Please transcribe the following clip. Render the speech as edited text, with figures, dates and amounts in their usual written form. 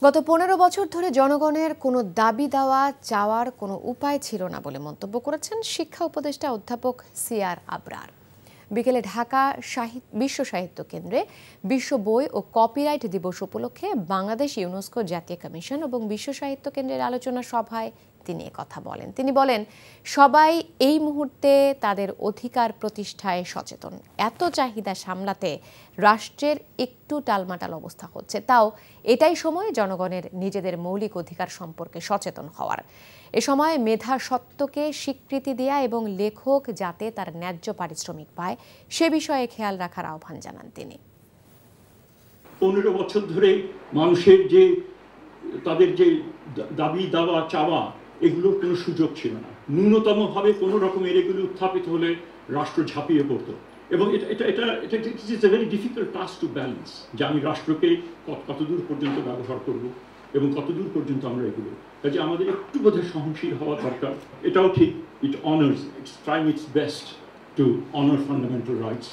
গত ১৫ বছর ধরে জনগণের কোনো দাবি দেওয়া চাওয়ার কোনো উপায় ছিল না বলে মন্তব্য করেছেন শিক্ষা উপদেষ্টা অধ্যাপক সিআর আবরার। বিকেলে ঢাকা বিশ্ব সাহিত্য কেন্দ্রে বিশ্ব বই ও কপিরাইট দিবস উপলক্ষে বাংলাদেশ ইউনেস্কো জাতীয় কমিশন এবং বিশ্ব সাহিত্য কেন্দ্রের আলোচনা সভায় তিনি কথা বলেন। তিনি বলেন, সবাই এই মুহূর্তে তাদের অধিকার প্রতিষ্ঠায় সচেতন। এত চাহিদা সামলাতে রাষ্ট্রের একটু টালমাটাল অবস্থা হচ্ছে, তাও এটাই সময় জনগণের নিজেদের মৌলিক অধিকার সম্পর্কে সচেতন হওয়ার। এ সময় মেধা সত্ত্বকে স্বীকৃতি দেয়া এবং লেখক যাতে তার ন্যায্য পারিশ্রমিক পায় সে বিষয়ে খেয়াল রাখার আহ্বান জানান তিনি। 15 বছর ধরে মানুষের যে তাদের যে দাবি দাওয়া চাওয়া এগুলোর কোনো সুযোগ ছিল না। ন্যূনতমভাবে কোনো রকমের এগুলো উত্থাপিত হলে রাষ্ট্র ঝাঁপিয়ে পড়তো এবং এটা is a very difficult task to balance, যে আমি রাষ্ট্রকে কতদূর পর্যন্ত ব্যবহার করব এবং কতদূর পর্যন্ত আমরা এগুলো, কাজে আমাদের একটু বোধহয় সহনশীল হওয়া দরকার। এটাও ঠিক, it's trying it's best to honour fundamental rights.